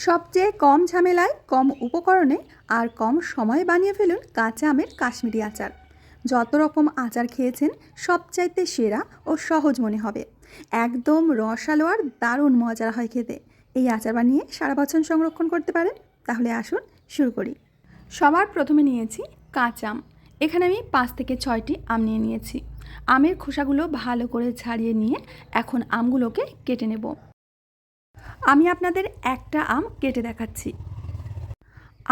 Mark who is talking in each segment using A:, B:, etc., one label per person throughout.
A: সবচেয়ে কম ঝামেলায় কম উপকরণে আর কম সময়ে বানিয়ে ফেলুন কাঁচা আমের কাশ্মীরি আচার। যত রকম আচার খেয়েছেন সবচাইতে সেরা ও সহজ মনে হবে। একদম রসালো আর দারুণ মজার হয় খেতে। এই আচার বানিয়ে সারা বছর সংরক্ষণ করতে পারেন। তাহলে আসুন শুরু করি। সবার প্রথমে নিয়েছি কাঁচা আম। এখানে আমি 5 থেকে 6টি আম নিয়ে নিয়েছি। আমের খোসাগুলো ভালো করে ছাড়িয়ে নিয়ে এখন আমগুলোকে কেটে নেব। আমি আপনাদের একটা আম কেটে দেখাচ্ছি।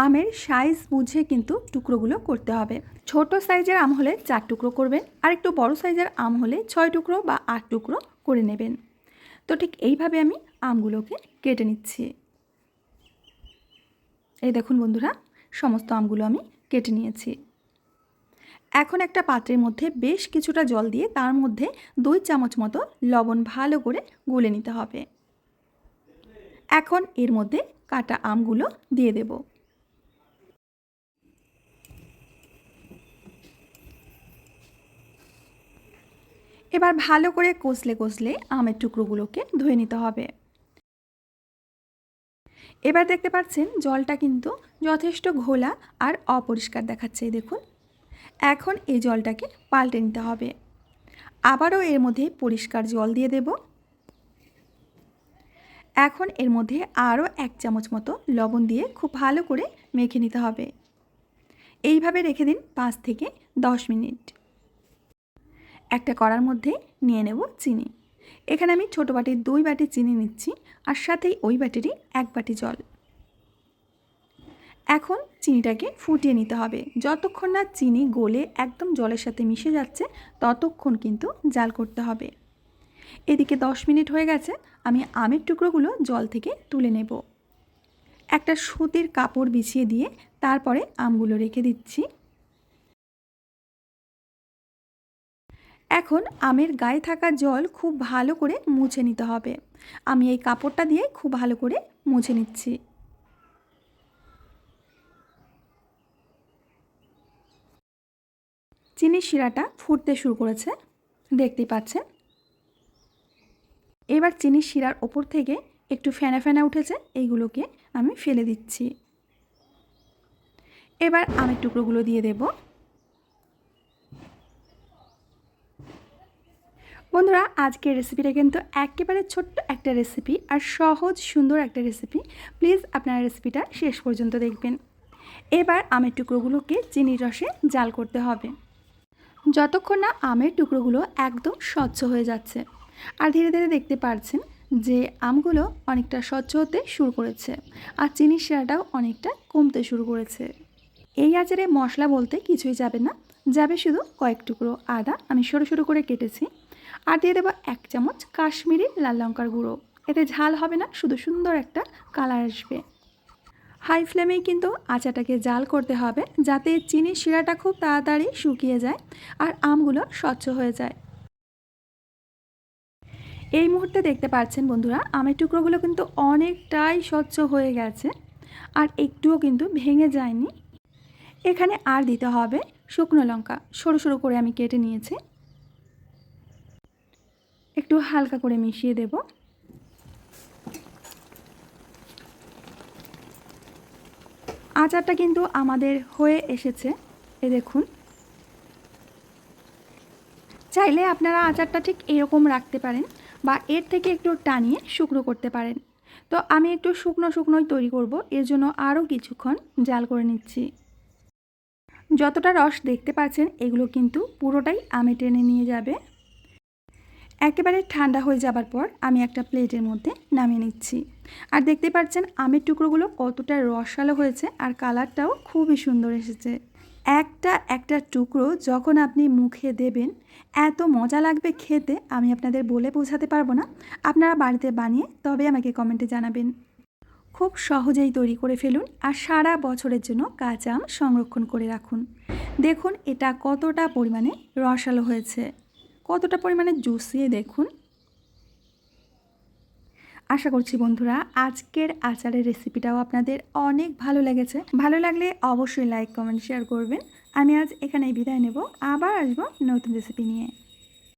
A: আমের সাইজ বুঝে কিন্তু টুকরোগুলো করতে হবে। ছোট সাইজের আম হলে 4 টুকরো করবেন, আর একটু বড় সাইজের আম হলে 6 টুকরো বা 8 টুকরো করে নেবেন। তো ঠিক এইভাবে আমি আমগুলোকে কেটে নিচ্ছি। এই দেখুন বন্ধুরা, সমস্ত আমগুলো আমি কেটে নিয়েছি। এখন একটা পাত্রের মধ্যে বেশ কিছুটা জল দিয়ে তার মধ্যে 2 চামচ মতো লবণ ভালো করে গুলে নিতে হবে। এখন এর মধ্যে কাটা আমগুলো দিয়ে দেব। এবার ভালো করে কষলে কষলে আমের টুকরোগুলোকে ধুয়ে নিতে হবে। এবার দেখতে পাচ্ছেন জলটা কিন্তু যথেষ্ট ঘোলা আর অপরিষ্কার দেখাচ্ছে। দেখুন, এখন এই জলটাকে পাল্টে নিতে হবে। আবারও এর মধ্যে পরিষ্কার জল দিয়ে দেব। এখন এর মধ্যে আরও 1 চামচ মতো লবণ দিয়ে খুব ভালো করে মেখে নিতে হবে। এইভাবে রেখে দিন 5 থেকে 10 মিনিট। একটা কড়ার মধ্যে নিয়ে নেব চিনি। এখানে আমি ছোটো বাটির 2 বাটি চিনি নিচ্ছি, আর সাথেই ওই বাটিরই 1 বাটি জল। এখন চিনিটাকে ফুটিয়ে নিতে হবে। যতক্ষণ না চিনি গলে একদম জলের সাথে মিশে যাচ্ছে ততক্ষণ কিন্তু জাল করতে হবে। এদিকে 10 মিনিট হয়ে গেছে। আমি আমের টুকরোগুলো জল থেকে তুলে নেব। একটা সুতির কাপড় বিছিয়ে দিয়ে তারপরে আমগুলো রেখে দিচ্ছি। এখন আমের গায়ে থাকা জল খুব ভালো করে মুছে নিতে হবে। আমি এই কাপড়টা দিয়ে খুব ভালো করে মুছে নিচ্ছি। চিনির শিরাটা ফুটতে শুরু করেছে, দেখতেই পাচ্ছেন। এবার চিনির শিরার ওপর থেকে একটু ফেনা ফেনা উঠেছে, এইগুলোকে আমি ফেলে দিচ্ছি। এবার আমের টুকরোগুলো দিয়ে দেব। বন্ধুরা, আজকের রেসিপিটা কিন্তু একেবারে ছোট্ট একটা রেসিপি আর সহজ সুন্দর একটা রেসিপি। প্লিজ আপনারা রেসিপিটা শেষ পর্যন্ত দেখবেন। এবার আমের টুকরোগুলোকে চিনির রসে জাল করতে হবে যতক্ষণ না আমের টুকরোগুলো একদম স্বচ্ছ হয়ে যাচ্ছে। আর ধীরে ধীরে দেখতে পাচ্ছেন যে আমগুলো অনেকটা স্বচ্ছ হতে শুরু করেছে, আর চিনির শিরাটাও অনেকটা কমতে শুরু করেছে। এই আচারে মশলা বলতে কিছুই যাবে না, যাবে শুধু কয়েক টুকরো আদা আমি সরু সরু করে কেটেছি, আর দিয়ে দেবো 1 চামচ কাশ্মীরি লাল লঙ্কার গুঁড়ো। এতে ঝাল হবে না, শুধু সুন্দর একটা কালার আসবে। হাই ফ্লেমেই কিন্তু আচাটাকে জাল করতে হবে, যাতে চিনির শিরাটা খুব তাড়াতাড়ি শুকিয়ে যায় আর আমগুলো স্বচ্ছ হয়ে যায়। এই মুহূর্তে দেখতে পাচ্ছেন বন্ধুরা, আমের টুকরোগুলো কিন্তু অনেকটাই স্বচ্ছ হয়ে গেছে আর একটুও কিন্তু ভেঙে যায়নি। এখানে আর দিতে হবে শুকনো লঙ্কা, সরু সরু করে আমি কেটে নিয়েছি। একটু হালকা করে মিশিয়ে দেব। আচারটা কিন্তু আমাদের হয়ে এসেছে, এ দেখুন। চাইলে আপনারা আচারটা ঠিক এরকম রাখতে পারেন বা এর থেকে একটু টানিয়ে শুকনো করতে পারেন। তো আমি একটু শুকনো শুকনোই তৈরি করব, এর জন্য আরও কিছুক্ষণ জাল করে নিচ্ছি। যতটা রস দেখতে পাচ্ছেন এগুলো কিন্তু পুরোটাই আমে টেনে নিয়ে যাবে। একেবারে ঠান্ডা হয়ে যাবার পর আমি একটা প্লেটের মধ্যে নামিয়ে নিচ্ছি। আর দেখতে পাচ্ছেন আমের টুকরোগুলো কতটা রসালো হয়েছে আর কালারটাও খুবই সুন্দর এসেছে। একটা একটা টুকরো যখন আপনি মুখে দেবেন এত মজা লাগবে খেতে, আমি আপনাদের বলে বোঝাতে পারবো না। আপনারা বাড়িতে বানিয়ে তবে আমাকে কমেন্টে জানাবেন। খুব সহজেই তৈরি করে ফেলুন আর সারা বছরের জন্য কাঁচা আম সংরক্ষণ করে রাখুন। দেখুন এটা কতটা পরিমাণে রসালো হয়েছে, কতটা পরিমাণে জুসি দেখুন। আশা করছি বন্ধুরা আজকের আচারের রেসিপিটাও আপনাদের অনেক ভালো লেগেছে। ভালো লাগলে অবশ্যই লাইক কমেন্ট শেয়ার করবেন। আমি আজ এখানেই বিদায় নেব, আবার আসবো নতুন রেসিপি নিয়ে।